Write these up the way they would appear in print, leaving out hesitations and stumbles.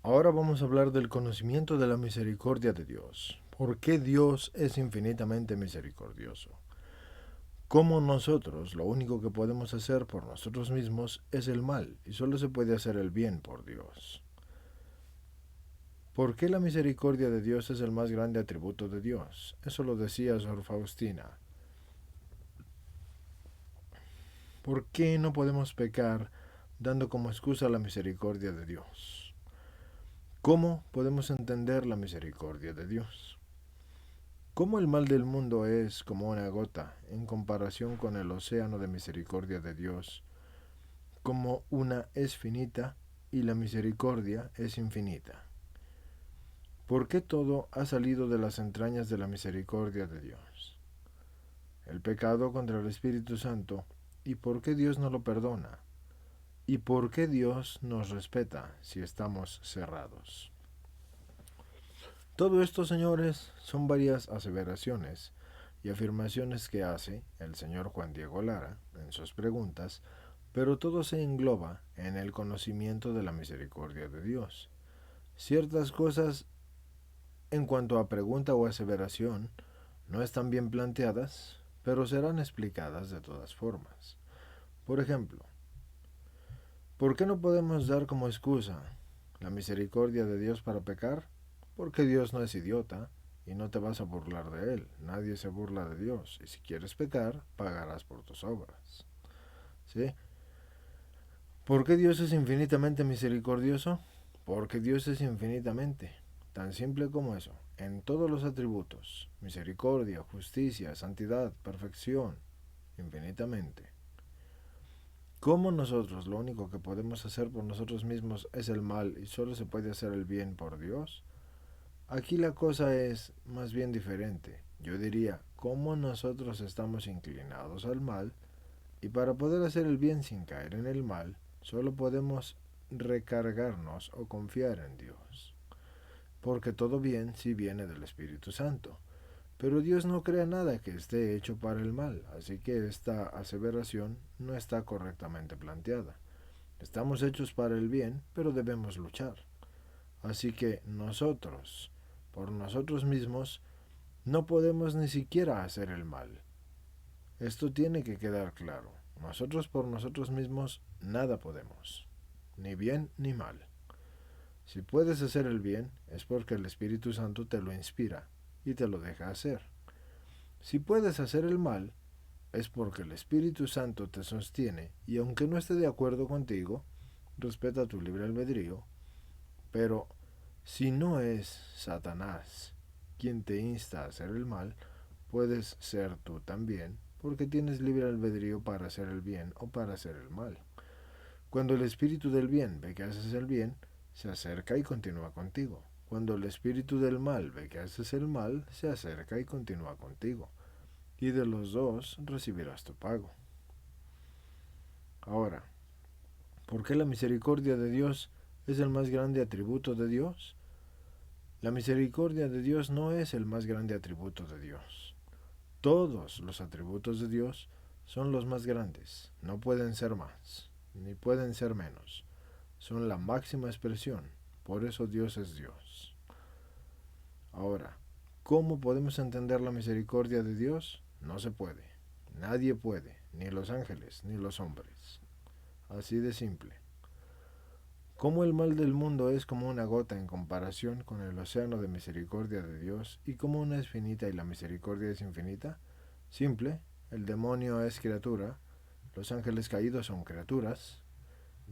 Ahora vamos a hablar del conocimiento de la misericordia de Dios. ¿Por qué Dios es infinitamente misericordioso? Como nosotros lo único que podemos hacer por nosotros mismos es el mal y solo se puede hacer el bien por Dios. ¿Por qué la misericordia de Dios es el más grande atributo de Dios? Eso lo decía Sor Faustina. ¿Por qué no podemos pecar dando como excusa la misericordia de Dios? ¿Cómo podemos entender la misericordia de Dios? ¿Cómo el mal del mundo es como una gota en comparación con el océano de misericordia de Dios? Como una es finita y la misericordia es infinita. ¿Por qué todo ha salido de las entrañas de la misericordia de Dios? El pecado contra el Espíritu Santo. ¿Y por qué Dios no lo perdona? ¿Y por qué Dios nos respeta si estamos cerrados? Todo esto, señores, son varias aseveraciones y afirmaciones que hace el señor Juan Diego Lara en sus preguntas, pero todo se engloba en el conocimiento de la misericordia de Dios. Ciertas cosas en cuanto a pregunta o aseveración no están bien planteadas, pero serán explicadas de todas formas. Por ejemplo, ¿por qué no podemos dar como excusa la misericordia de Dios para pecar? Porque Dios no es idiota y no te vas a burlar de Él. Nadie se burla de Dios. Y si quieres pecar, pagarás por tus obras. ¿Sí? ¿Por qué Dios es infinitamente misericordioso? Porque Dios es infinitamente. Tan simple como eso. En todos los atributos. Misericordia, justicia, santidad, perfección. Infinitamente. Como nosotros lo único que podemos hacer por nosotros mismos es el mal y solo se puede hacer el bien por Dios, aquí la cosa es más bien diferente. Yo diría, como nosotros estamos inclinados al mal y para poder hacer el bien sin caer en el mal, solo podemos recargarnos o confiar en Dios. Porque todo bien sí viene del Espíritu Santo. Pero Dios no crea nada que esté hecho para el mal, así que esta aseveración no está correctamente planteada. Estamos hechos para el bien, pero debemos luchar. Así que nosotros, por nosotros mismos, no podemos ni siquiera hacer el mal. Esto tiene que quedar claro. Nosotros por nosotros mismos nada podemos, ni bien ni mal. Si puedes hacer el bien es porque el Espíritu Santo te lo inspira y te lo deja hacer. Si puedes hacer el mal es porque el Espíritu Santo te sostiene y aunque no esté de acuerdo contigo, respeta tu libre albedrío, pero si no es Satanás quien te insta a hacer el mal, puedes ser tú también, porque tienes libre albedrío para hacer el bien o para hacer el mal. Cuando el espíritu del bien ve que haces el bien, se acerca y continúa contigo. Cuando el espíritu del mal ve que haces el mal, se acerca y continúa contigo. Y de los dos recibirás tu pago. Ahora, ¿por qué la misericordia de Dios es el más grande atributo de Dios? La misericordia de Dios no es el más grande atributo de Dios. Todos los atributos de Dios son los más grandes. No pueden ser más, ni pueden ser menos. Son la máxima expresión. Por eso Dios es Dios. Ahora, ¿cómo podemos entender la misericordia de Dios? No se puede. Nadie puede, ni los ángeles, ni los hombres. Así de simple. ¿Cómo el mal del mundo es como una gota en comparación con el océano de misericordia de Dios y cómo una es finita y la misericordia es infinita? Simple, el demonio es criatura, los ángeles caídos son criaturas,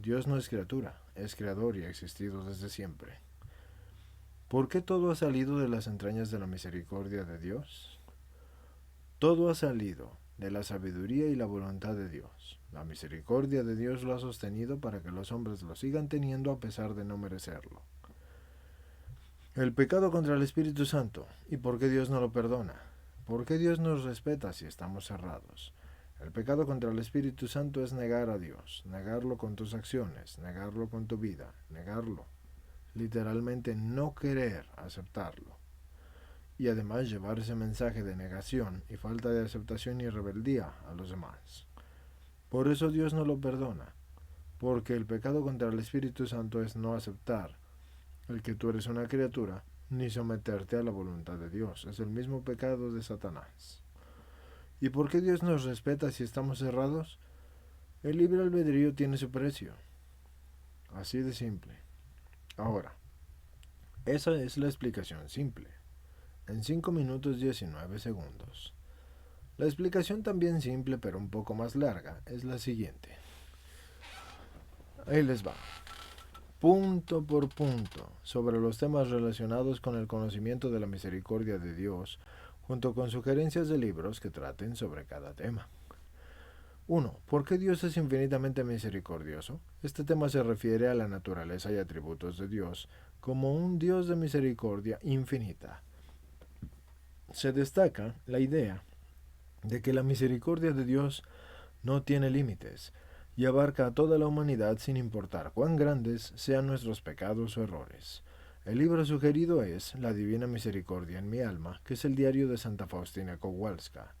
Dios no es criatura, es creador y ha existido desde siempre. ¿Por qué todo ha salido de las entrañas de la misericordia de Dios? Todo ha salido de la sabiduría y la voluntad de Dios. La misericordia de Dios lo ha sostenido para que los hombres lo sigan teniendo a pesar de no merecerlo. El pecado contra el Espíritu Santo. ¿Y por qué Dios no lo perdona? ¿Por qué Dios nos respeta si estamos cerrados? El pecado contra el Espíritu Santo es negar a Dios, negarlo con tus acciones, negarlo con tu vida, negarlo. Literalmente no querer aceptarlo. Y además llevar ese mensaje de negación y falta de aceptación y rebeldía a los demás. Por eso Dios no lo perdona, porque el pecado contra el Espíritu Santo es no aceptar el que tú eres una criatura, ni someterte a la voluntad de Dios. Es el mismo pecado de Satanás. ¿Y por qué Dios nos respeta si estamos cerrados? El libre albedrío tiene su precio. Así de simple. Ahora, esa es la explicación simple. En 5 minutos 19 segundos. La explicación también simple pero un poco más larga es la siguiente. Ahí les va. Punto por punto sobre los temas relacionados con el conocimiento de la misericordia de Dios, junto con sugerencias de libros que traten sobre cada tema. 1. ¿Por qué Dios es infinitamente misericordioso? Este tema se refiere a la naturaleza y atributos de Dios como un Dios de misericordia infinita. Se destaca la idea de que la misericordia de Dios no tiene límites y abarca a toda la humanidad sin importar cuán grandes sean nuestros pecados o errores. El libro sugerido es La Divina Misericordia en mi alma, que es el diario de Santa Faustina Kowalska.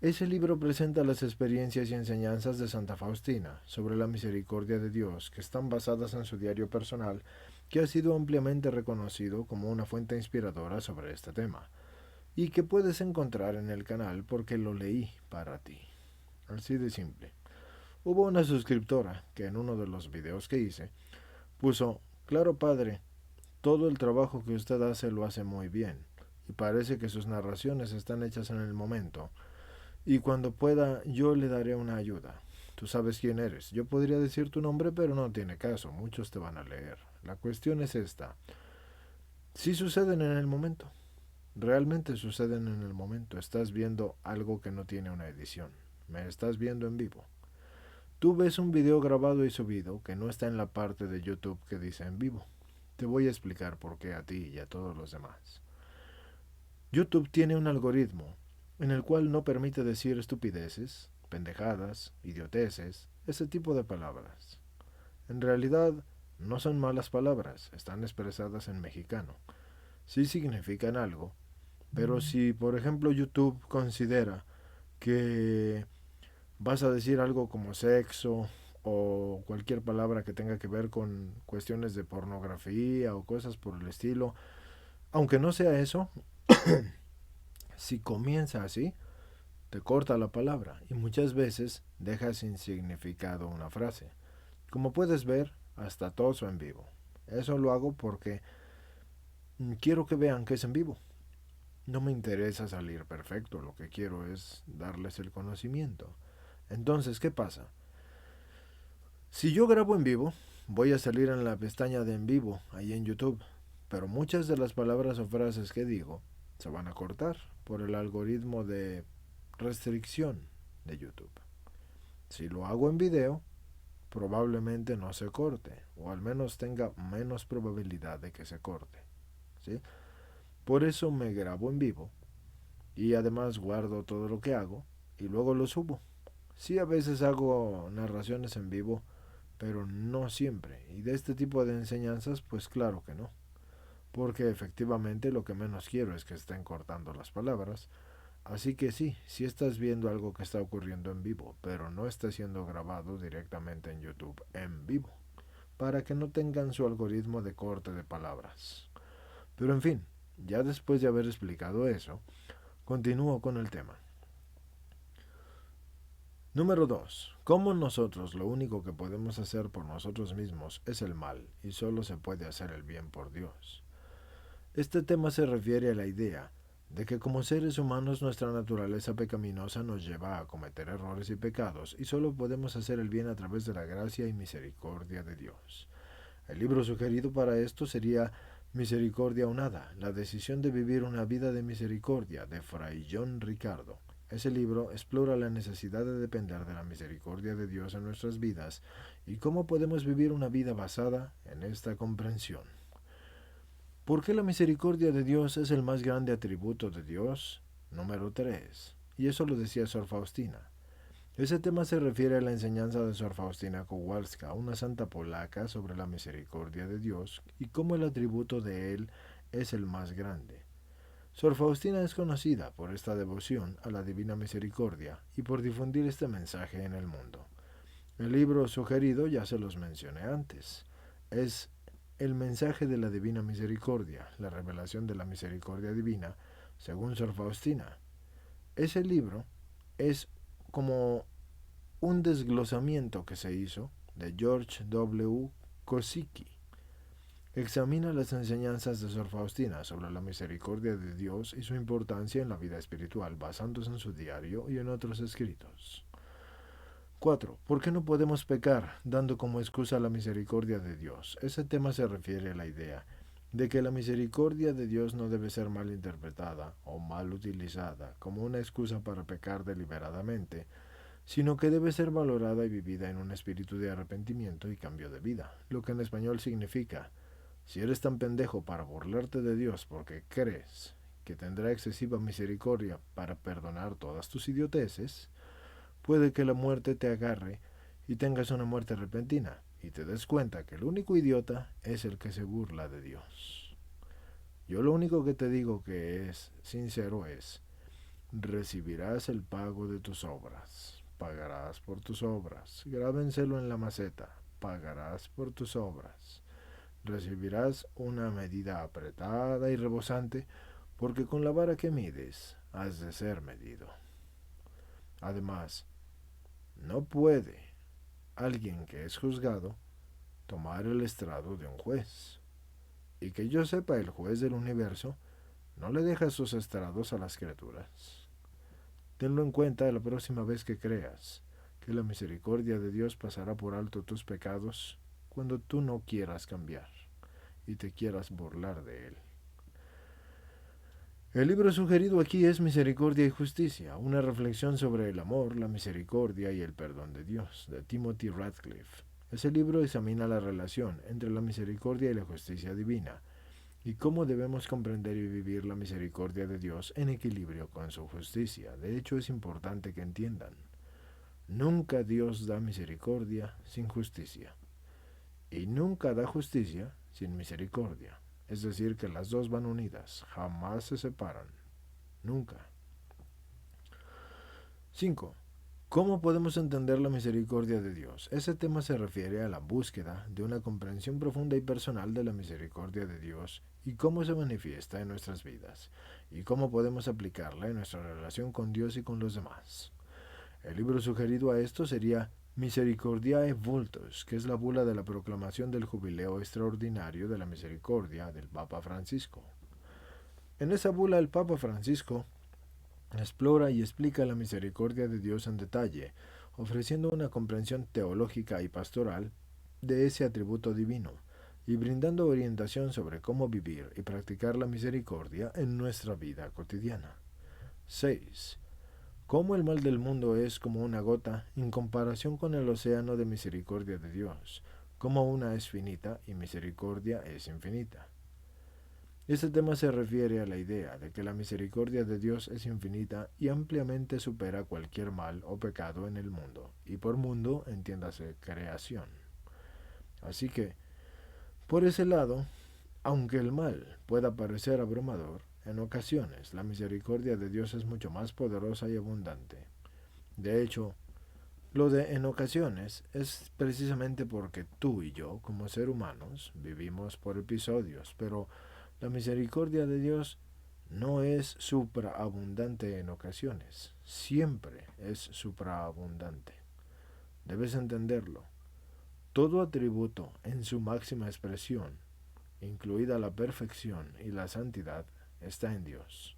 Ese libro presenta las experiencias y enseñanzas de Santa Faustina sobre la misericordia de Dios, que están basadas en su diario personal, que ha sido ampliamente reconocido como una fuente inspiradora sobre este tema, y que puedes encontrar en el canal porque lo leí para ti. Así de simple. Hubo una suscriptora que en uno de los videos que hice puso: claro padre, todo el trabajo que usted hace lo hace muy bien, y parece que sus narraciones están hechas en el momento, y cuando pueda yo le daré una ayuda. Tú sabes quién eres. Yo podría decir tu nombre, pero no tiene caso, muchos te van a leer. La cuestión es esta: si suceden en el momento, realmente suceden en el momento. Estás viendo algo que no tiene una edición, me estás viendo en vivo. Tú ves un video grabado y subido que no está en la parte de YouTube que dice en vivo. Te voy a explicar por qué a ti y a todos los demás. YouTube tiene un algoritmo en el cual no permite decir estupideces, pendejadas, idioteces, ese tipo de palabras. En realidad, no son malas palabras, están expresadas en mexicano. Sí significan algo, pero si, por ejemplo, YouTube considera que vas a decir algo como sexo o cualquier palabra que tenga que ver con cuestiones de pornografía o cosas por el estilo, aunque no sea eso, si comienza así, te corta la palabra y muchas veces deja sin significado una frase. Como puedes ver, hasta toso en vivo. Eso lo hago porque quiero que vean que es en vivo. No me interesa salir perfecto, lo que quiero es darles el conocimiento. Entonces, ¿qué pasa? Si yo grabo en vivo, voy a salir en la pestaña de en vivo, ahí en YouTube, pero muchas de las palabras o frases que digo se van a cortar por el algoritmo de restricción de YouTube. Si lo hago en video, probablemente no se corte, o al menos tenga menos probabilidad de que se corte, ¿sí? Por eso me grabo en vivo y además guardo todo lo que hago y luego lo subo. Sí, a veces hago narraciones en vivo, pero no siempre. Y de este tipo de enseñanzas, pues claro que no. Porque efectivamente lo que menos quiero es que estén cortando las palabras. Así que sí, sí estás viendo algo que está ocurriendo en vivo, pero no está siendo grabado directamente en YouTube en vivo, para que no tengan su algoritmo de corte de palabras. Pero en fin, ya después de haber explicado eso, continúo con el tema. Número 2. ¿Cómo nosotros lo único que podemos hacer por nosotros mismos es el mal y solo se puede hacer el bien por Dios? Este tema se refiere a la idea de que como seres humanos nuestra naturaleza pecaminosa nos lleva a cometer errores y pecados y solo podemos hacer el bien a través de la gracia y misericordia de Dios. El libro sugerido para esto sería Misericordia o Nada, la decisión de vivir una vida de misericordia, de Fray John Ricardo. Ese libro explora la necesidad de depender de la misericordia de Dios en nuestras vidas y cómo podemos vivir una vida basada en esta comprensión. ¿Por qué la misericordia de Dios es el más grande atributo de Dios? Número 3. Y eso lo decía Sor Faustina. Ese tema se refiere a la enseñanza de Sor Faustina Kowalska, una santa polaca, sobre la misericordia de Dios y cómo el atributo de él es el más grande. Sor Faustina es conocida por esta devoción a la Divina Misericordia y por difundir este mensaje en el mundo. El libro sugerido ya se los mencioné antes. Es El mensaje de la divina misericordia, la revelación de la misericordia divina, según Sor Faustina. Ese libro es como un desglosamiento que se hizo de George W. Kosicki. Examina las enseñanzas de Sor Faustina sobre la misericordia de Dios y su importancia en la vida espiritual, basándose en su diario y en otros escritos. 4. ¿Por qué no podemos pecar dando como excusa la misericordia de Dios? Ese tema se refiere a la idea de que la misericordia de Dios no debe ser mal interpretada o mal utilizada como una excusa para pecar deliberadamente, sino que debe ser valorada y vivida en un espíritu de arrepentimiento y cambio de vida, lo que en español significa: si eres tan pendejo para burlarte de Dios porque crees que tendrá excesiva misericordia para perdonar todas tus idioteces, puede que la muerte te agarre y tengas una muerte repentina y te des cuenta que el único idiota es el que se burla de Dios. Yo lo único que te digo que es sincero es: recibirás el pago de tus obras, pagarás por tus obras, grábenselo en la maceta, pagarás por tus obras. Recibirás una medida apretada y rebosante, porque con la vara que mides has de ser medido. Además, no puede alguien que es juzgado tomar el estrado de un juez. Y que yo sepa, el juez del universo no le deja sus estrados a las criaturas. Tenlo en cuenta la próxima vez que creas que la misericordia de Dios pasará por alto tus pecados cuando tú no quieras cambiar y te quieras burlar de él. El libro sugerido aquí es Misericordia y Justicia, una reflexión sobre el amor, la misericordia y el perdón de Dios, de Timothy Radcliffe. Ese libro examina la relación entre la misericordia y la justicia divina, y cómo debemos comprender y vivir la misericordia de Dios en equilibrio con su justicia. De hecho, es importante que entiendan: nunca Dios da misericordia sin justicia, y nunca da justicia sin misericordia. Es decir, que las dos van unidas, jamás se separan, nunca. 5. ¿Cómo podemos entender la misericordia de Dios? Ese tema se refiere a la búsqueda de una comprensión profunda y personal de la misericordia de Dios y cómo se manifiesta en nuestras vidas, y cómo podemos aplicarla en nuestra relación con Dios y con los demás. El libro sugerido a esto sería Misericordiae Vultus, que es la bula de la proclamación del Jubileo Extraordinario de la Misericordia del Papa Francisco. En esa bula el Papa Francisco explora y explica la misericordia de Dios en detalle, ofreciendo una comprensión teológica y pastoral de ese atributo divino, y brindando orientación sobre cómo vivir y practicar la misericordia en nuestra vida cotidiana. 6. Cómo el mal del mundo es como una gota en comparación con el océano de misericordia de Dios, como una es finita y misericordia es infinita. Este tema se refiere a la idea de que la misericordia de Dios es infinita y ampliamente supera cualquier mal o pecado en el mundo, y por mundo entiéndase creación. Así que, por ese lado, aunque el mal pueda parecer abrumador, en ocasiones la misericordia de Dios es mucho más poderosa y abundante. De hecho, lo de en ocasiones es precisamente porque tú y yo, como seres humanos, vivimos por episodios, pero la misericordia de Dios no es supraabundante en ocasiones, siempre es supraabundante. Debes entenderlo. Todo atributo en su máxima expresión, incluida la perfección y la santidad, está en Dios.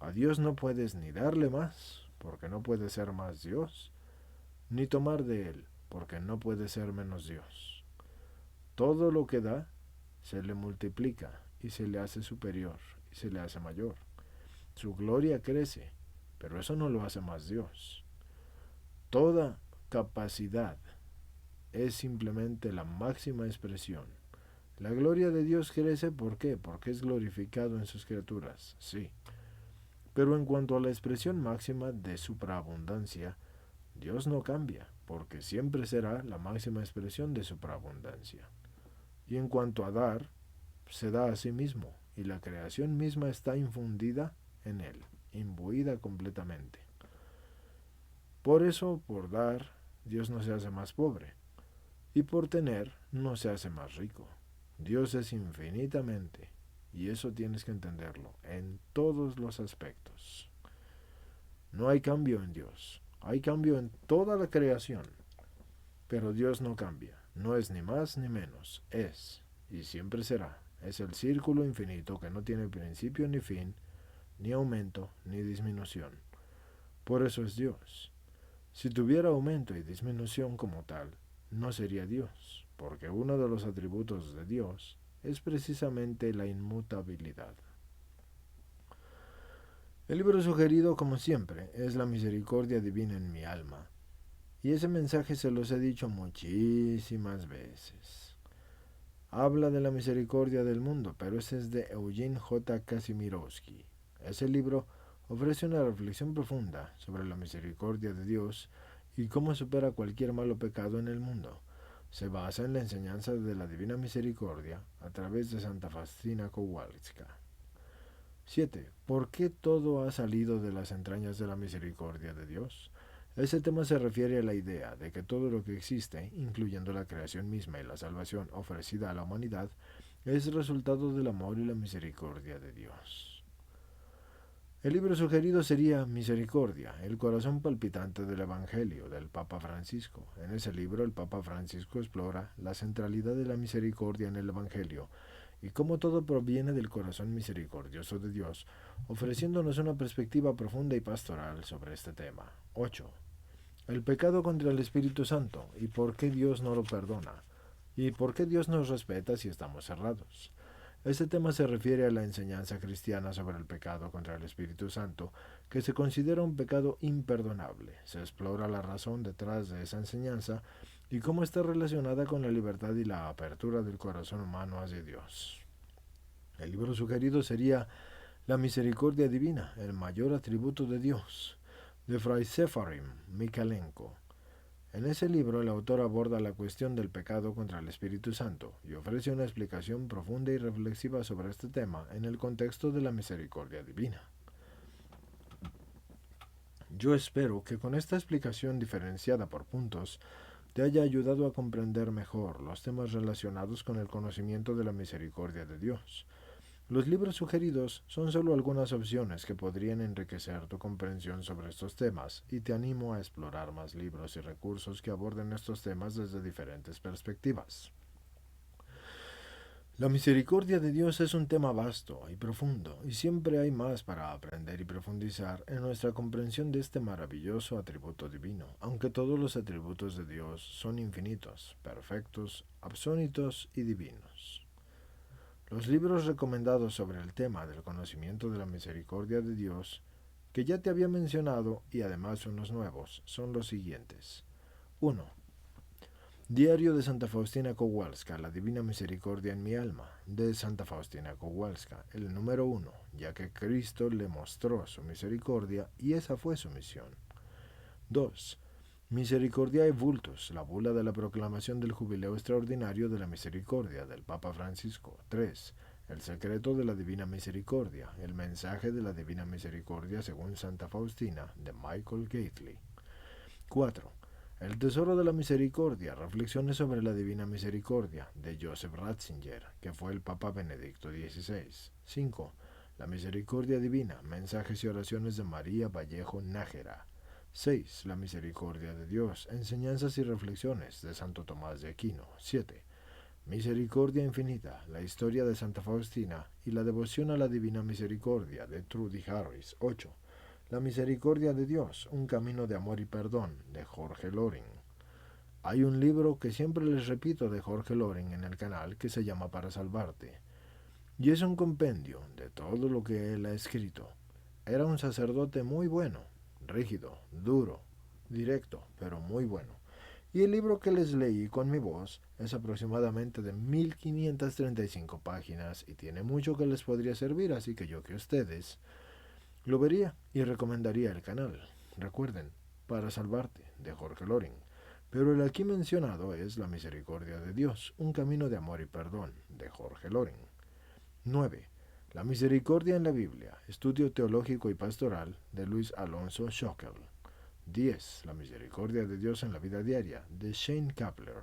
A Dios no puedes ni darle más, porque no puede ser más Dios, ni tomar de él, porque no puede ser menos Dios. Todo lo que da se le multiplica y se le hace superior y se le hace mayor. Su gloria crece, pero eso no lo hace más Dios. Toda capacidad es simplemente la máxima expresión. La gloria de Dios crece, ¿por qué? Porque es glorificado en sus criaturas, sí. Pero en cuanto a la expresión máxima de supraabundancia, Dios no cambia, porque siempre será la máxima expresión de supraabundancia. Y en cuanto a dar, se da a sí mismo, y la creación misma está infundida en él, imbuida completamente. Por eso, por dar, Dios no se hace más pobre, y por tener, no se hace más rico. Dios es infinitamente, y eso tienes que entenderlo, en todos los aspectos. No hay cambio en Dios, hay cambio en toda la creación, pero Dios no cambia, no es ni más ni menos, es, y siempre será. Es el círculo infinito que no tiene principio ni fin, ni aumento ni disminución. Por eso es Dios. Si tuviera aumento y disminución como tal, no sería Dios, porque uno de los atributos de Dios es precisamente la inmutabilidad. El libro sugerido, como siempre, es La misericordia divina en mi alma, y ese mensaje se los he dicho muchísimas veces. Habla de la misericordia del mundo, pero ese es de Eugene J. Kazimierowski. Ese libro ofrece una reflexión profunda sobre la misericordia de Dios y cómo supera cualquier malo pecado en el mundo. Se basa en la enseñanza de la Divina Misericordia a través de Santa Faustina Kowalska. 7. ¿Por qué todo ha salido de las entrañas de la misericordia de Dios? Ese tema se refiere a la idea de que todo lo que existe, incluyendo la creación misma y la salvación ofrecida a la humanidad, es resultado del amor y la misericordia de Dios. El libro sugerido sería Misericordia, el corazón palpitante del Evangelio, del Papa Francisco. En ese libro el Papa Francisco explora la centralidad de la misericordia en el Evangelio y cómo todo proviene del corazón misericordioso de Dios, ofreciéndonos una perspectiva profunda y pastoral sobre este tema. 8. El pecado contra el Espíritu Santo y por qué Dios no lo perdona y por qué Dios nos respeta si estamos cerrados. Este tema se refiere a la enseñanza cristiana sobre el pecado contra el Espíritu Santo, que se considera un pecado imperdonable. Se explora la razón detrás de esa enseñanza y cómo está relacionada con la libertad y la apertura del corazón humano hacia Dios. El libro sugerido sería La misericordia divina, el mayor atributo de Dios, de Fray Sefarim Mikalenko. En ese libro el autor aborda la cuestión del pecado contra el Espíritu Santo y ofrece una explicación profunda y reflexiva sobre este tema en el contexto de la misericordia divina. Yo espero que con esta explicación diferenciada por puntos te haya ayudado a comprender mejor los temas relacionados con el conocimiento de la misericordia de Dios. Los libros sugeridos son solo algunas opciones que podrían enriquecer tu comprensión sobre estos temas y te animo a explorar más libros y recursos que aborden estos temas desde diferentes perspectivas. La misericordia de Dios es un tema vasto y profundo y siempre hay más para aprender y profundizar en nuestra comprensión de este maravilloso atributo divino, aunque todos los atributos de Dios son infinitos, perfectos, absónitos y divinos. Los libros recomendados sobre el tema del conocimiento de la misericordia de Dios, que ya te había mencionado y además unos nuevos, son los siguientes. 1. Diario de Santa Faustina Kowalska, La Divina Misericordia en mi alma, de Santa Faustina Kowalska, el número 1, ya que Cristo le mostró su misericordia y esa fue su misión. 2. Misericordiae Vultus, la bula de la proclamación del Jubileo Extraordinario de la Misericordia del Papa Francisco. 3. El secreto de la Divina Misericordia, el mensaje de la Divina Misericordia según Santa Faustina, de Michael Gately. 4. El tesoro de la misericordia, reflexiones sobre la Divina Misericordia, de Joseph Ratzinger, que fue el Papa Benedicto XVI. 5. La Misericordia Divina, mensajes y oraciones de María Vallejo Nájera. 6. La misericordia de Dios, enseñanzas y reflexiones de Santo Tomás de Aquino. 7. Misericordia infinita, la historia de Santa Faustina y la devoción a la Divina Misericordia de Trudy Harris. 8. La misericordia de Dios, un camino de amor y perdón de Jorge Loring. Hay un libro que siempre les repito de Jorge Loring en el canal que se llama Para Salvarte. Y es un compendio de todo lo que él ha escrito. Era un sacerdote muy bueno, rígido, duro, directo, pero muy bueno. Y el libro que les leí con mi voz es aproximadamente de 1535 páginas y tiene mucho que les podría servir, así que yo que ustedes lo vería y recomendaría el canal. Recuerden, Para Salvarte, de Jorge Loring. Pero el aquí mencionado es La Misericordia de Dios, un camino de amor y perdón, de Jorge Loring. 9. La misericordia en la Biblia, estudio teológico y pastoral de Luis Alonso Schockel. 10. La misericordia de Dios en la vida diaria de Shane Kapler.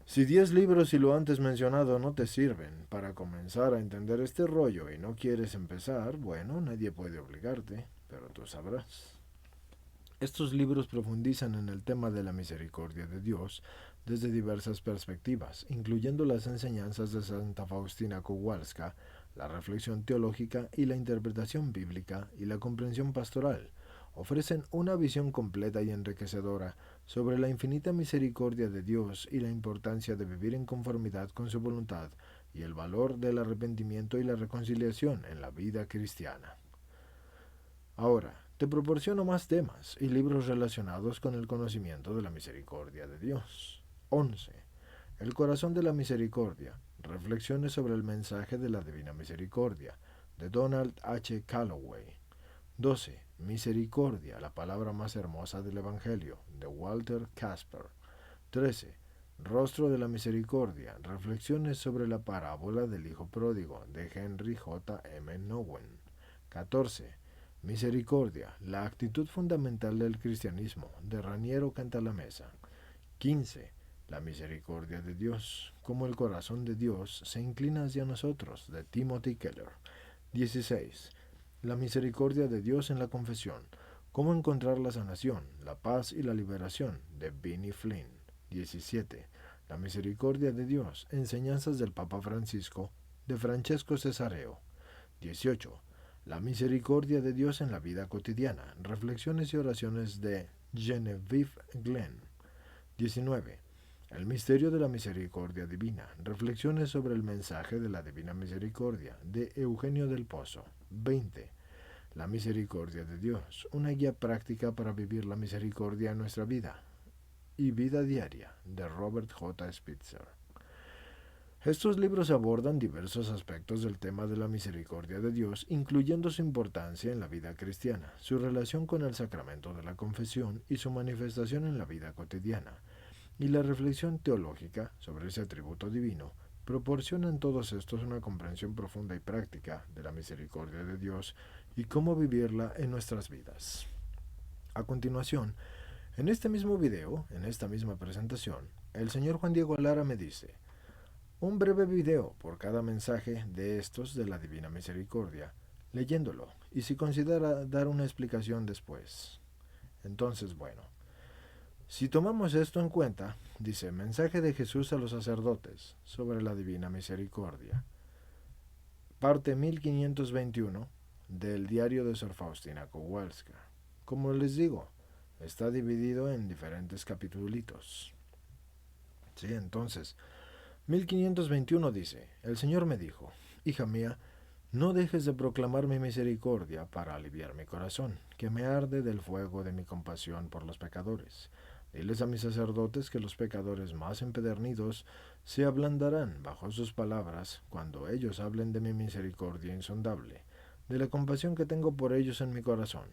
Si 10 libros y lo antes mencionado no te sirven para comenzar a entender este rollo y no quieres empezar, bueno, nadie puede obligarte, pero tú sabrás. Estos libros profundizan en el tema de la misericordia de Dios desde diversas perspectivas, incluyendo las enseñanzas de Santa Faustina Kowalska, la reflexión teológica y la interpretación bíblica y la comprensión pastoral. Ofrecen una visión completa y enriquecedora sobre la infinita misericordia de Dios y la importancia de vivir en conformidad con su voluntad y el valor del arrepentimiento y la reconciliación en la vida cristiana. Ahora, te proporciono más temas y libros relacionados con el conocimiento de la misericordia de Dios. 11. El corazón de la misericordia. Reflexiones sobre el mensaje de la divina misericordia, de Donald H. Calloway. 12. Misericordia, la palabra más hermosa del Evangelio, de Walter Casper. 13. Rostro de la misericordia. Reflexiones sobre la parábola del Hijo Pródigo, de Henry J. M. Nowen. 14. Misericordia, la actitud fundamental del cristianismo, de Raniero Cantalamessa. 15. La misericordia de Dios, como el corazón de Dios se inclina hacia nosotros, de Timothy Keller. 16. La misericordia de Dios en la confesión, cómo encontrar la sanación, la paz y la liberación, de Benny Flynn. 17. La misericordia de Dios, enseñanzas del Papa Francisco, de Francesco Cesareo. 18. La misericordia de Dios en la vida cotidiana. Reflexiones y oraciones de Genevieve Glenn. 19. El misterio de la misericordia divina. Reflexiones sobre el mensaje de la divina misericordia de Eugenio del Pozo. 20. La misericordia de Dios. Una guía práctica para vivir la misericordia en nuestra vida y vida diaria, de Robert J. Spitzer. Estos libros abordan diversos aspectos del tema de la misericordia de Dios, incluyendo su importancia en la vida cristiana, su relación con el sacramento de la confesión y su manifestación en la vida cotidiana, y la reflexión teológica sobre ese atributo divino. Proporcionan todos estos una comprensión profunda y práctica de la misericordia de Dios y cómo vivirla en nuestras vidas. A continuación, en este mismo video, en esta misma presentación, el señor Juan Diego Lara me dice: un breve video por cada mensaje de estos de la Divina Misericordia, leyéndolo, y si considera dar una explicación después. Entonces, bueno, si tomamos esto en cuenta, dice: mensaje de Jesús a los sacerdotes sobre la Divina Misericordia. Parte 1521 del diario de Sor Faustina Kowalska. Como les digo, está dividido en diferentes capitulitos. Sí, entonces, 1521 dice: el Señor me dijo: hija mía, no dejes de proclamar mi misericordia para aliviar mi corazón, que me arde del fuego de mi compasión por los pecadores. Diles a mis sacerdotes que los pecadores más empedernidos se ablandarán bajo sus palabras cuando ellos hablen de mi misericordia insondable, de la compasión que tengo por ellos en mi corazón.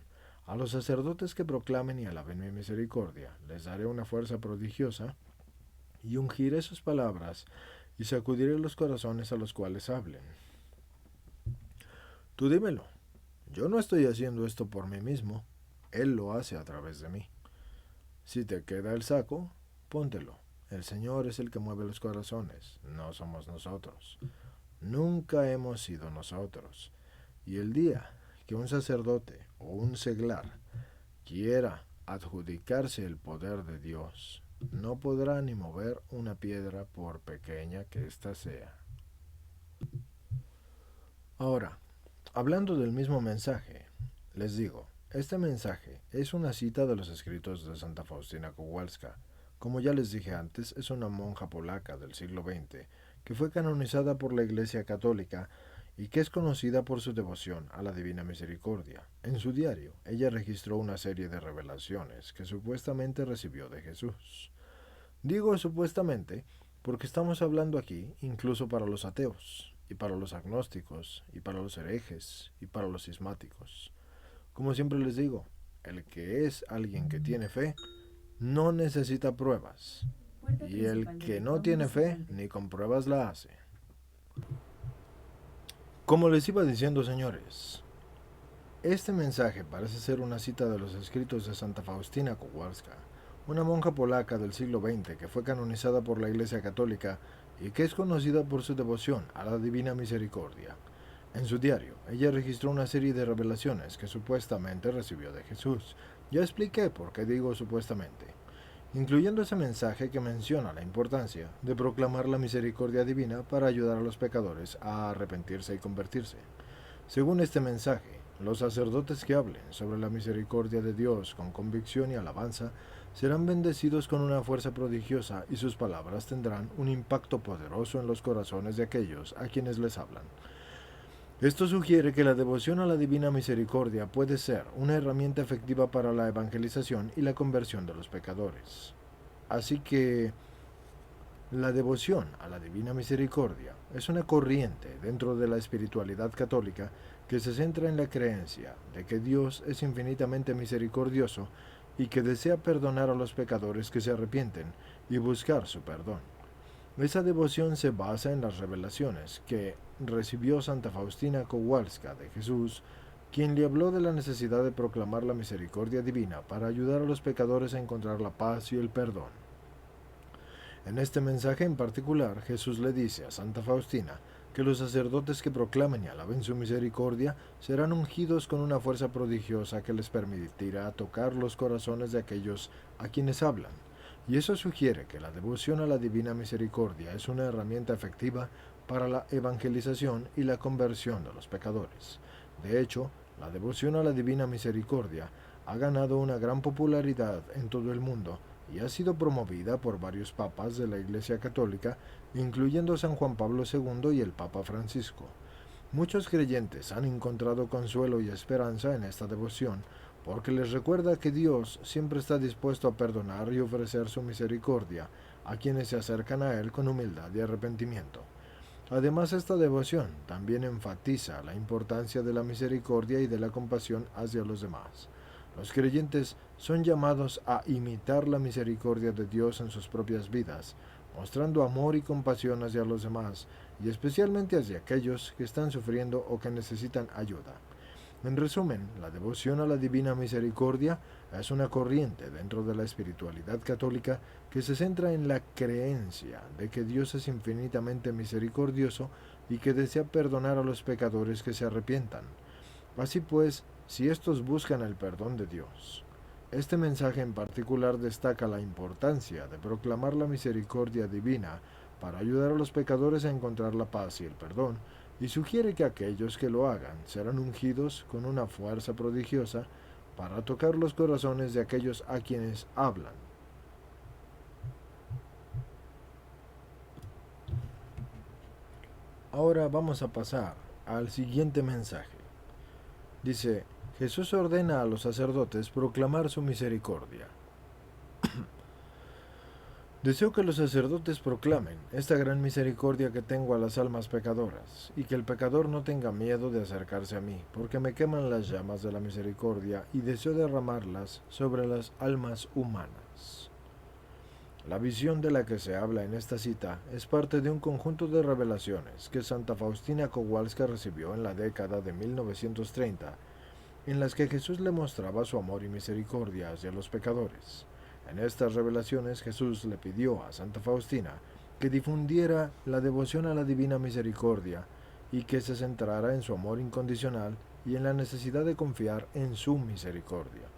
A los sacerdotes que proclamen y alaben mi misericordia, les daré una fuerza prodigiosa y ungiré sus palabras y sacudiré los corazones a los cuales hablen. Tú dímelo, yo no estoy haciendo esto por mí mismo, Él lo hace a través de mí. Si te queda el saco, póntelo. El Señor es el que mueve los corazones, no somos nosotros. Nunca hemos sido nosotros. Y el día que un sacerdote o un seglar quiera adjudicarse el poder de Dios, no podrá ni mover una piedra por pequeña que ésta sea. Ahora, hablando del mismo mensaje, les digo, este mensaje es una cita de los escritos de Santa Faustina Kowalska. Como ya les dije antes, es una monja polaca del siglo XX que fue canonizada por la Iglesia Católica y que es conocida por su devoción a la Divina Misericordia. En su diario, ella registró una serie de revelaciones que supuestamente recibió de Jesús. Digo supuestamente porque estamos hablando aquí incluso para los ateos, y para los agnósticos, y para los herejes, y para los cismáticos. Como siempre les digo, el que es alguien que tiene fe no necesita pruebas, y el que no tiene fe ni con pruebas la hace. Como les iba diciendo, señores, este mensaje parece ser una cita de los escritos de Santa Faustina Kowalska, una monja polaca del siglo XX que fue canonizada por la Iglesia Católica y que es conocida por su devoción a la Divina Misericordia. En su diario, ella registró una serie de revelaciones que supuestamente recibió de Jesús. Ya expliqué por qué digo supuestamente, incluyendo ese mensaje que menciona la importancia de proclamar la misericordia divina para ayudar a los pecadores a arrepentirse y convertirse. Según este mensaje, los sacerdotes que hablen sobre la misericordia de Dios con convicción y alabanza serán bendecidos con una fuerza prodigiosa y sus palabras tendrán un impacto poderoso en los corazones de aquellos a quienes les hablan. Esto sugiere que la devoción a la divina misericordia puede ser una herramienta efectiva para la evangelización y la conversión de los pecadores. Así que la devoción a la divina misericordia es una corriente dentro de la espiritualidad católica que se centra en la creencia de que Dios es infinitamente misericordioso y que desea perdonar a los pecadores que se arrepienten y buscar su perdón. Esa devoción se basa en las revelaciones que recibió Santa Faustina Kowalska de Jesús, quien le habló de la necesidad de proclamar la misericordia divina para ayudar a los pecadores a encontrar la paz y el perdón. En este mensaje en particular, Jesús le dice a Santa Faustina que los sacerdotes que proclamen y alaben su misericordia serán ungidos con una fuerza prodigiosa que les permitirá tocar los corazones de aquellos a quienes hablan. Y eso sugiere que la devoción a la divina misericordia es una herramienta efectiva para la evangelización y la conversión de los pecadores. De hecho, la devoción a la divina misericordia ha ganado una gran popularidad en todo el mundo y ha sido promovida por varios papas de la Iglesia Católica, incluyendo San Juan Pablo II y el Papa Francisco. Muchos creyentes han encontrado consuelo y esperanza en esta devoción porque les recuerda que Dios siempre está dispuesto a perdonar y ofrecer su misericordia a quienes se acercan a Él con humildad y arrepentimiento. Además, esta devoción también enfatiza la importancia de la misericordia y de la compasión hacia los demás. Los creyentes son llamados a imitar la misericordia de Dios en sus propias vidas, mostrando amor y compasión hacia los demás, y especialmente hacia aquellos que están sufriendo o que necesitan ayuda. En resumen, la devoción a la divina misericordia es una corriente dentro de la espiritualidad católica que se centra en la creencia de que Dios es infinitamente misericordioso y que desea perdonar a los pecadores que se arrepientan. Así pues, si estos buscan el perdón de Dios, este mensaje en particular destaca la importancia de proclamar la misericordia divina para ayudar a los pecadores a encontrar la paz y el perdón, y sugiere que aquellos que lo hagan serán ungidos con una fuerza prodigiosa para tocar los corazones de aquellos a quienes hablan. Ahora vamos a pasar al siguiente mensaje. Dice, Jesús ordena a los sacerdotes proclamar su misericordia. Deseo que los sacerdotes proclamen esta gran misericordia que tengo a las almas pecadoras, y que el pecador no tenga miedo de acercarse a mí, porque me queman las llamas de la misericordia y deseo derramarlas sobre las almas humanas. La visión de la que se habla en esta cita es parte de un conjunto de revelaciones que Santa Faustina Kowalska recibió en la década de 1930, en las que Jesús le mostraba su amor y misericordia hacia los pecadores. En estas revelaciones Jesús le pidió a Santa Faustina que difundiera la devoción a la divina misericordia y que se centrara en su amor incondicional y en la necesidad de confiar en su misericordia.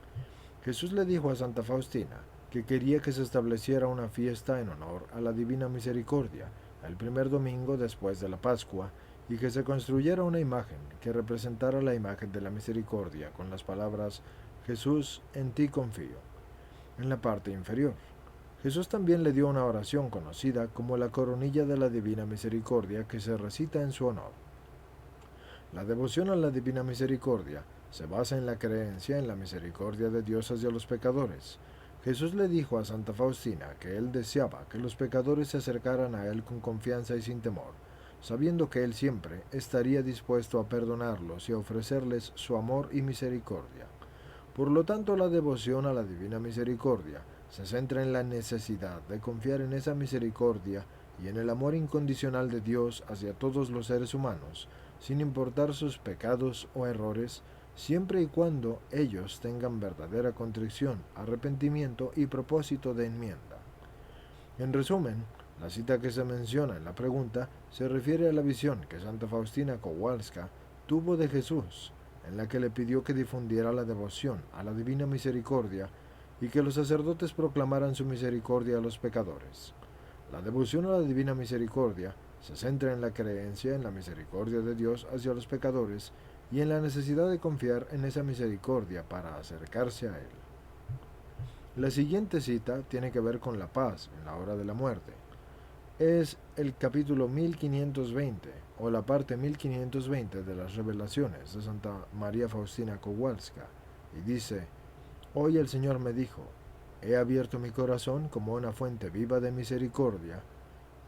Jesús le dijo a Santa Faustina que quería que se estableciera una fiesta en honor a la divina misericordia el primer domingo después de la Pascua y que se construyera una imagen que representara la imagen de la misericordia con las palabras Jesús, en ti confío en la parte inferior. Jesús también le dio una oración conocida como la coronilla de la Divina Misericordia que se recita en su honor. La devoción a la Divina Misericordia se basa en la creencia en la misericordia de Dios hacia los pecadores. Jesús le dijo a Santa Faustina que él deseaba que los pecadores se acercaran a él con confianza y sin temor, sabiendo que él siempre estaría dispuesto a perdonarlos y a ofrecerles su amor y misericordia. Por lo tanto, la devoción a la Divina Misericordia se centra en la necesidad de confiar en esa misericordia y en el amor incondicional de Dios hacia todos los seres humanos, sin importar sus pecados o errores, siempre y cuando ellos tengan verdadera contrición, arrepentimiento y propósito de enmienda. En resumen, la cita que se menciona en la pregunta se refiere a la visión que Santa Faustina Kowalska tuvo de Jesús, en la que le pidió que difundiera la devoción a la Divina Misericordia y que los sacerdotes proclamaran su misericordia a los pecadores. La devoción a la Divina Misericordia se centra en la creencia en la misericordia de Dios hacia los pecadores y en la necesidad de confiar en esa misericordia para acercarse a Él. La siguiente cita tiene que ver con la paz en la hora de la muerte. Es el capítulo 1520 o la parte 1520 de las revelaciones de Santa María Faustina Kowalska y dice: Hoy el Señor me dijo, he abierto mi corazón como una fuente viva de misericordia,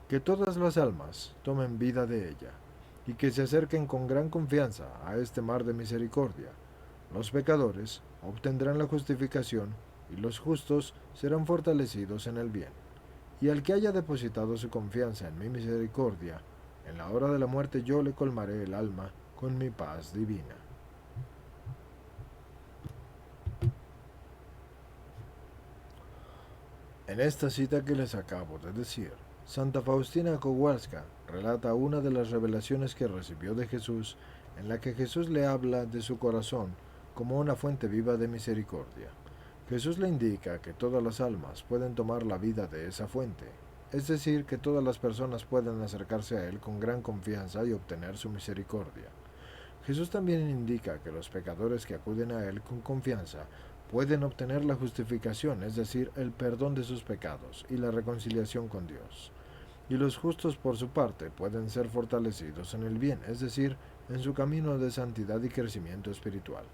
que todas las almas tomen vida de ella y que se acerquen con gran confianza a este mar de misericordia. Los pecadores obtendrán la justificación y los justos serán fortalecidos en el bien. Y al que haya depositado su confianza en mi misericordia, en la hora de la muerte yo le colmaré el alma con mi paz divina. En esta cita que les acabo de decir, Santa Faustina Kowalska relata una de las revelaciones que recibió de Jesús, en la que Jesús le habla de su corazón como una fuente viva de misericordia. Jesús le indica que todas las almas pueden tomar la vida de esa fuente, es decir, que todas las personas pueden acercarse a Él con gran confianza y obtener su misericordia. Jesús también indica que los pecadores que acuden a Él con confianza pueden obtener la justificación, es decir, el perdón de sus pecados y la reconciliación con Dios. Y los justos, por su parte, pueden ser fortalecidos en el bien, es decir, en su camino de santidad y crecimiento espiritual.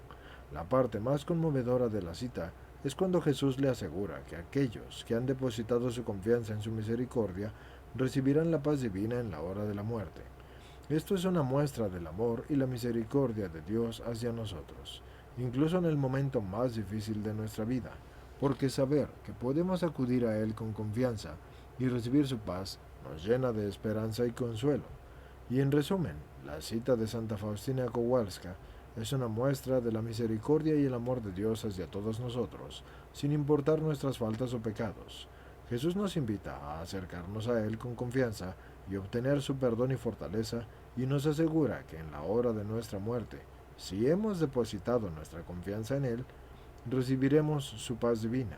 La parte más conmovedora de la cita es cuando Jesús le asegura que aquellos que han depositado su confianza en su misericordia recibirán la paz divina en la hora de la muerte. Esto es una muestra del amor y la misericordia de Dios hacia nosotros, incluso en el momento más difícil de nuestra vida, porque saber que podemos acudir a Él con confianza y recibir su paz nos llena de esperanza y consuelo. Y en resumen, la cita de Santa Faustina Kowalska es una muestra de la misericordia y el amor de Dios hacia todos nosotros, sin importar nuestras faltas o pecados. Jesús nos invita a acercarnos a Él con confianza y obtener su perdón y fortaleza, y nos asegura que en la hora de nuestra muerte, si hemos depositado nuestra confianza en Él, recibiremos su paz divina.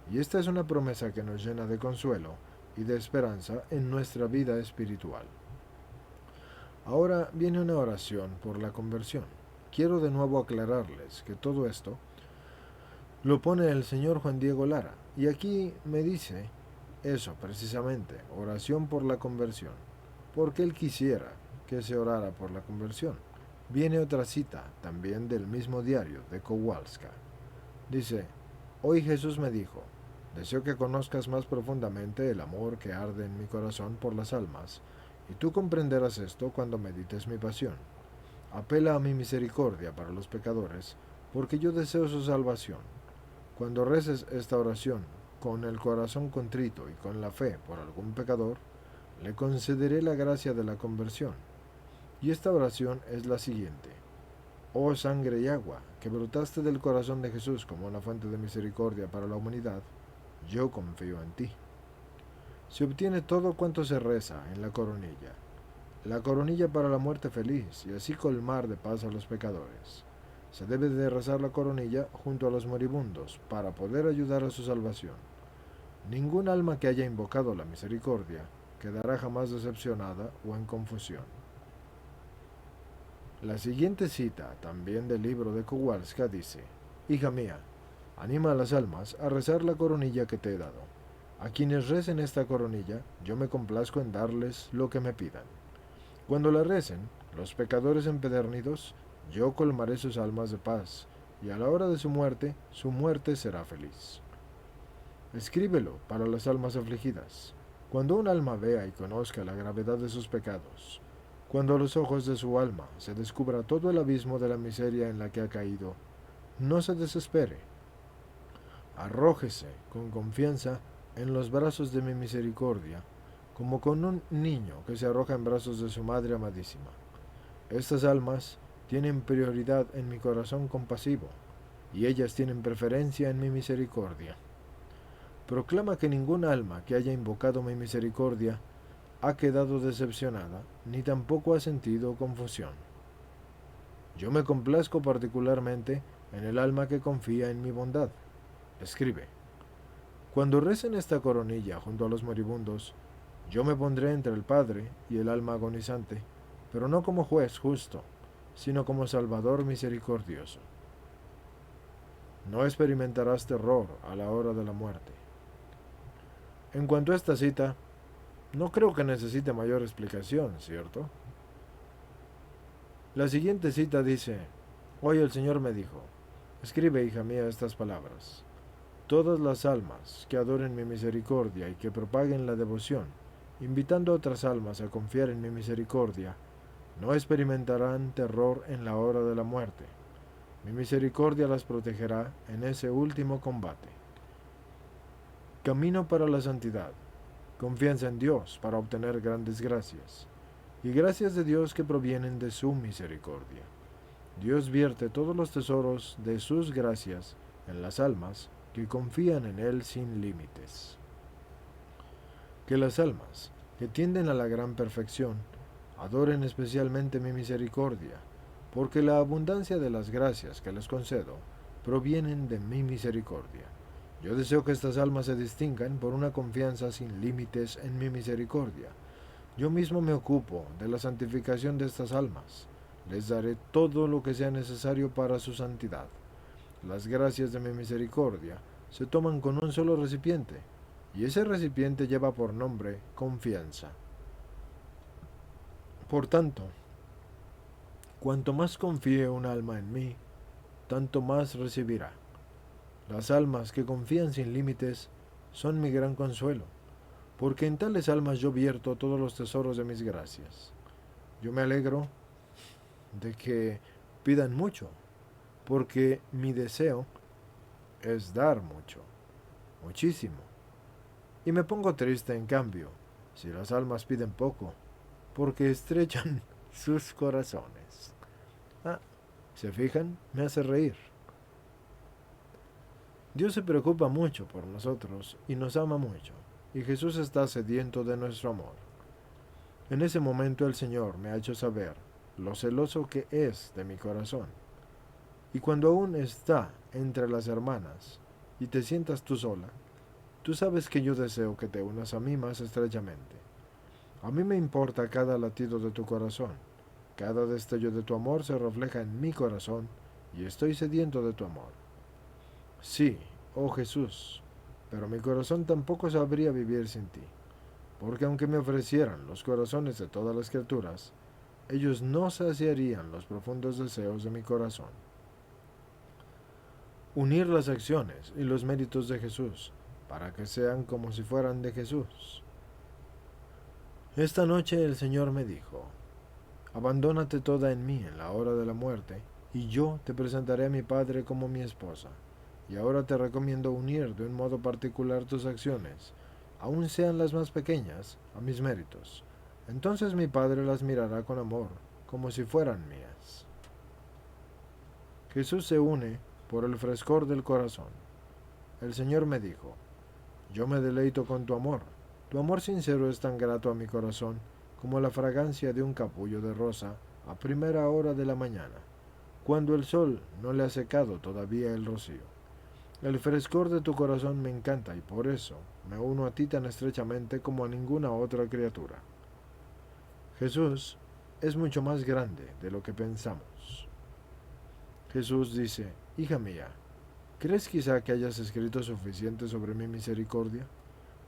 Y esta es una promesa que nos llena de consuelo y de esperanza en nuestra vida espiritual. Ahora viene una oración por la conversión. Quiero de nuevo aclararles que todo esto lo pone el señor Juan Diego Lara, y aquí me dice eso precisamente, oración por la conversión, porque él quisiera que se orara por la conversión. Viene otra cita, también del mismo diario, de Kowalska. Dice: Hoy Jesús me dijo, deseo que conozcas más profundamente el amor que arde en mi corazón por las almas, y tú comprenderás esto cuando medites mi pasión. Apela a mi misericordia para los pecadores, porque yo deseo su salvación. Cuando reces esta oración con el corazón contrito y con la fe por algún pecador, le concederé la gracia de la conversión. Y esta oración es la siguiente: Oh sangre y agua, que brotaste del corazón de Jesús como una fuente de misericordia para la humanidad, yo confío en ti. Se obtiene todo cuanto se reza en la coronilla para la muerte feliz, y así colmar de paz a los pecadores. Se debe de rezar la coronilla junto a los moribundos para poder ayudar a su salvación. Ningún alma que haya invocado la misericordia quedará jamás decepcionada o en confusión. La siguiente cita, también del libro de Kowalska, dice: Hija mía, anima a las almas a rezar la coronilla que te he dado. A quienes recen esta coronilla, yo me complazco en darles lo que me pidan. Cuando la recen, los pecadores empedernidos, yo colmaré sus almas de paz, y a la hora de su muerte será feliz. Escríbelo para las almas afligidas. Cuando un alma vea y conozca la gravedad de sus pecados, cuando a los ojos de su alma se descubra todo el abismo de la miseria en la que ha caído, no se desespere. Arrójese con confianza en los brazos de mi misericordia, como con un niño que se arroja en brazos de su madre amadísima. Estas almas tienen prioridad en mi corazón compasivo, y ellas tienen preferencia en mi misericordia. Proclama que ningún alma que haya invocado mi misericordia ha quedado decepcionada, ni tampoco ha sentido confusión. Yo me complazco particularmente en el alma que confía en mi bondad. Escribe: cuando recen esta coronilla junto a los moribundos, yo me pondré entre el Padre y el alma agonizante, pero no como juez justo, sino como Salvador misericordioso. No experimentarás terror a la hora de la muerte. En cuanto a esta cita, no creo que necesite mayor explicación, ¿cierto? La siguiente cita dice: hoy el Señor me dijo, escribe, hija mía, estas palabras. Todas las almas que adoren mi misericordia y que propaguen la devoción, invitando a otras almas a confiar en mi misericordia, no experimentarán terror en la hora de la muerte. Mi misericordia las protegerá en ese último combate. Camino para la santidad. Confianza en Dios para obtener grandes gracias. Y gracias de Dios que provienen de su misericordia. Dios vierte todos los tesoros de sus gracias en las almas que confían en Él sin límites. Que las almas que tienden a la gran perfección adoren especialmente mi misericordia, porque la abundancia de las gracias que les concedo provienen de mi misericordia. Yo deseo que estas almas se distingan por una confianza sin límites en mi misericordia. Yo mismo me ocupo de la santificación de estas almas. Les daré todo lo que sea necesario para su santidad. Las gracias de mi misericordia se toman con un solo recipiente, y ese recipiente lleva por nombre confianza. Por tanto, cuanto más confíe un alma en mí, tanto más recibirá. Las almas que confían sin límites son mi gran consuelo, porque en tales almas yo vierto todos los tesoros de mis gracias. Yo me alegro de que pidan mucho, porque mi deseo es dar mucho, muchísimo. Y me pongo triste, en cambio, si las almas piden poco, porque estrechan sus corazones. ¿Se fijan? Me hace reír. Dios se preocupa mucho por nosotros y nos ama mucho, y Jesús está sediento de nuestro amor. En ese momento el Señor me ha hecho saber lo celoso que es de mi corazón. Y cuando aún está entre las hermanas y te sientas tú sola, tú sabes que yo deseo que te unas a mí más estrechamente. A mí me importa cada latido de tu corazón. Cada destello de tu amor se refleja en mi corazón y estoy sediento de tu amor. Sí, oh Jesús, pero mi corazón tampoco sabría vivir sin ti, porque aunque me ofrecieran los corazones de todas las criaturas, ellos no saciarían los profundos deseos de mi corazón. Unir las acciones y los méritos de Jesús para que sean como si fueran de Jesús. Esta noche el Señor me dijo: abandónate toda en mí en la hora de la muerte, y yo te presentaré a mi Padre como mi esposa. Y ahora te recomiendo unir de un modo particular tus acciones, aun sean las más pequeñas, a mis méritos. Entonces mi Padre las mirará con amor, como si fueran mías. Jesús se une por el frescor del corazón. El Señor me dijo: yo me deleito con tu amor. Tu amor sincero es tan grato a mi corazón como la fragancia de un capullo de rosa a primera hora de la mañana, cuando el sol no le ha secado todavía el rocío. El frescor de tu corazón me encanta y por eso me uno a ti tan estrechamente como a ninguna otra criatura. Jesús es mucho más grande de lo que pensamos. Jesús dice: hija mía, ¿crees quizá que hayas escrito suficiente sobre mi misericordia?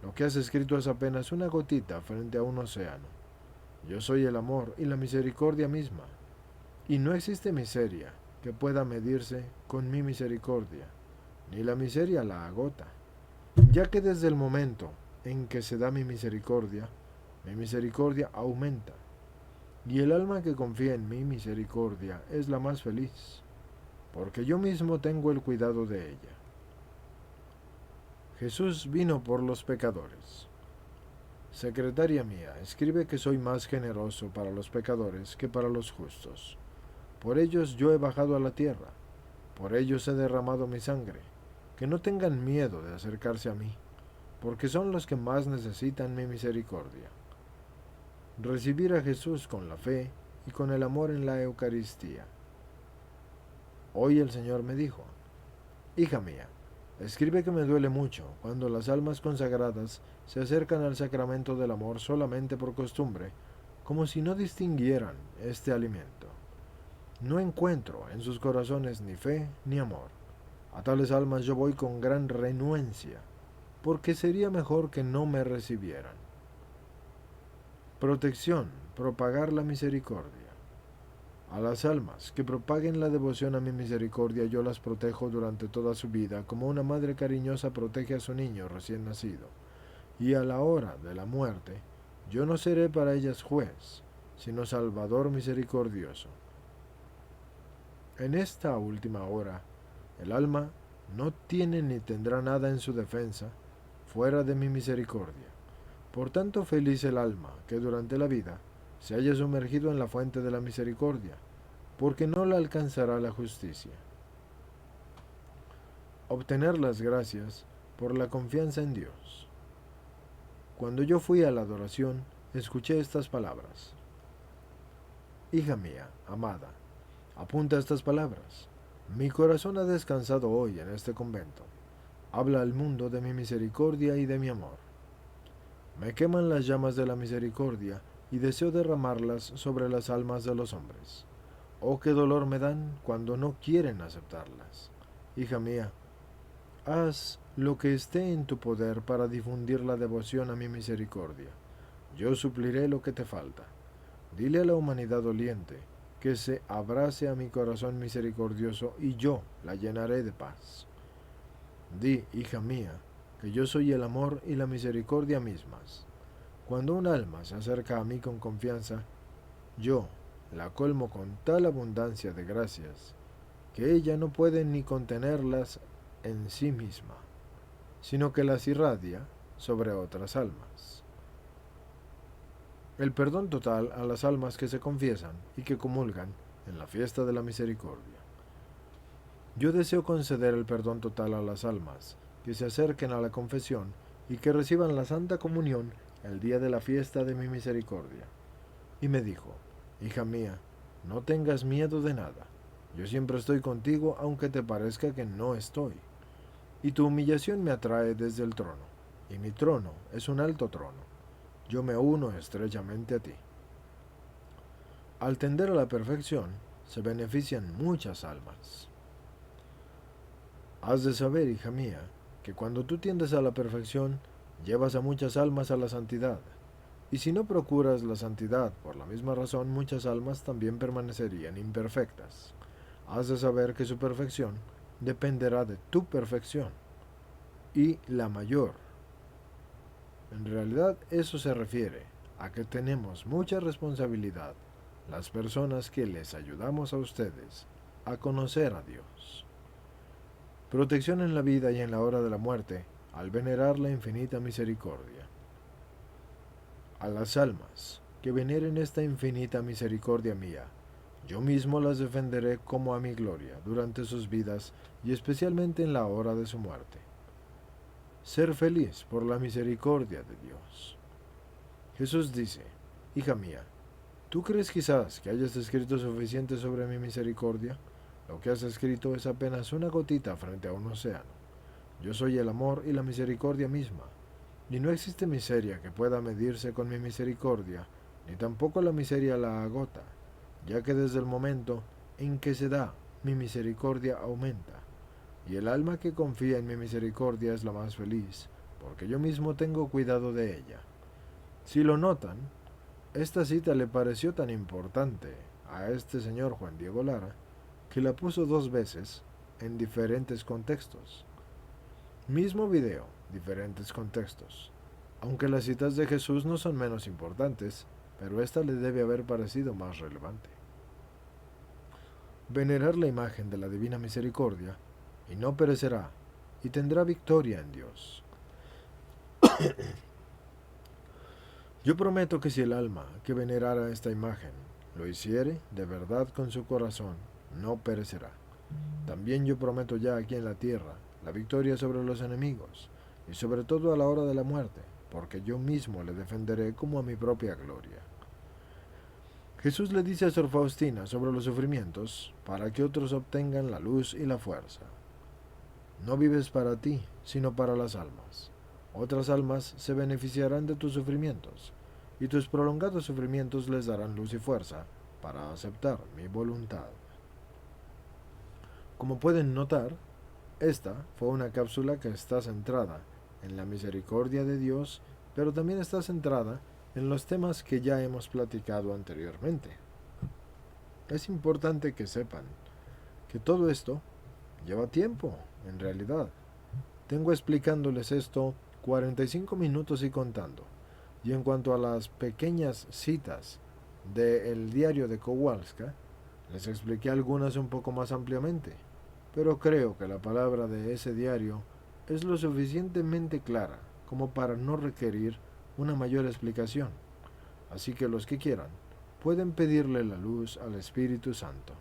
Lo que has escrito es apenas una gotita frente a un océano. Yo soy el amor y la misericordia misma, y no existe miseria que pueda medirse con mi misericordia, ni la miseria la agota, ya que desde el momento en que se da mi misericordia aumenta, y el alma que confía en mi misericordia es la más feliz, porque yo mismo tengo el cuidado de ella. Jesús vino por los pecadores. Secretaria mía, escribe que soy más generoso para los pecadores que para los justos, Por ellos yo he bajado a la tierra, por ellos he derramado mi sangre. Que no tengan miedo de acercarse a mí, porque son los que más necesitan mi misericordia. Recibir a Jesús con la fe y con el amor en la Eucaristía. Hoy el Señor me dijo: hija mía, escribe que me duele mucho cuando las almas consagradas se acercan al sacramento del amor solamente por costumbre, como si no distinguieran este alimento. No encuentro en sus corazones ni fe ni amor. A tales almas yo voy con gran renuencia, porque sería mejor que no me recibieran. Protección, propagar la misericordia. A las almas que propaguen la devoción a mi misericordia yo las protejo durante toda su vida, como una madre cariñosa protege a su niño recién nacido. Y a la hora de la muerte, yo no seré para ellas juez, sino Salvador misericordioso. En esta última hora, el alma no tiene ni tendrá nada en su defensa fuera de mi misericordia. Por tanto, feliz el alma que durante la vida se haya sumergido en la fuente de la misericordia, porque no la alcanzará la justicia. Obtener las gracias por la confianza en Dios. Cuando yo fui a la adoración, escuché estas palabras: hija mía, amada, apunta estas palabras. Mi corazón ha descansado hoy en este convento. Habla al mundo de mi misericordia y de mi amor. Me queman las llamas de la misericordia y deseo derramarlas sobre las almas de los hombres. Oh, qué dolor me dan cuando no quieren aceptarlas. Hija mía, haz lo que esté en tu poder para difundir la devoción a mi misericordia. Yo supliré lo que te falta. Dile a la humanidad doliente que se abrace a mi corazón misericordioso y yo la llenaré de paz. Di, hija mía, que yo soy el amor y la misericordia mismas. Cuando un alma se acerca a mí con confianza, yo la colmo con tal abundancia de gracias que ella no puede ni contenerlas en sí misma, sino que las irradia sobre otras almas. El perdón total a las almas que se confiesan y que comulgan en la fiesta de la misericordia. Yo deseo conceder el perdón total a las almas que se acerquen a la confesión y que reciban la Santa Comunión el día de la fiesta de mi misericordia. Y me dijo: hija mía, no tengas miedo de nada. Yo siempre estoy contigo aunque te parezca que no estoy. Y tu humillación me atrae desde el trono, y mi trono es un alto trono. Yo me uno estrechamente a ti. Al tender a la perfección, se benefician muchas almas. Has de saber, hija mía, que cuando tú tiendes a la perfección, llevas a muchas almas a la santidad. Y si no procuras la santidad por la misma razón, muchas almas también permanecerían imperfectas. Has de saber que su perfección dependerá de tu perfección. Y la mayor. En realidad eso se refiere a que tenemos mucha responsabilidad las personas que les ayudamos a ustedes a conocer a Dios. Protección en la vida y en la hora de la muerte al venerar la infinita misericordia. A las almas que veneren esta infinita misericordia mía, yo mismo las defenderé como a mi gloria durante sus vidas y especialmente en la hora de su muerte. Ser feliz por la misericordia de Dios. Jesús dice: hija mía, ¿tú crees quizás que hayas escrito suficiente sobre mi misericordia? Lo que has escrito es apenas una gotita frente a un océano. Yo soy el amor y la misericordia misma, y no existe miseria que pueda medirse con mi misericordia, ni tampoco la miseria la agota, ya que desde el momento en que se da, mi misericordia aumenta, y el alma que confía en mi misericordia es la más feliz, porque yo mismo tengo cuidado de ella. Si lo notan, esta cita le pareció tan importante a este señor Juan Diego Lara, que la puso 2 veces en diferentes contextos. Mismo video, diferentes contextos. Aunque las citas de Jesús no son menos importantes, pero esta le debe haber parecido más relevante. Venerar la imagen de la divina misericordia, y no perecerá, y tendrá victoria en Dios. Yo prometo que si el alma que venerara esta imagen lo hiciere de verdad con su corazón, no perecerá. También yo prometo ya aquí en la tierra la victoria sobre los enemigos, y sobre todo a la hora de la muerte, porque yo mismo le defenderé como a mi propia gloria. Jesús le dice a Sor Faustina sobre los sufrimientos para que otros obtengan la luz y la fuerza. No vives para ti, sino para las almas. Otras almas se beneficiarán de tus sufrimientos, y tus prolongados sufrimientos les darán luz y fuerza para aceptar mi voluntad. Como pueden notar, esta fue una cápsula que está centrada en la misericordia de Dios, pero también está centrada en los temas que ya hemos platicado anteriormente. Es importante que sepan que todo esto lleva tiempo, en realidad. Tengo explicándoles esto 45 minutos y contando. Y en cuanto a las pequeñas citas del diario de Kowalska, les expliqué algunas un poco más ampliamente, pero creo que la palabra de ese diario es lo suficientemente clara como para no requerir una mayor explicación. Así que los que quieran pueden pedirle la luz al Espíritu Santo.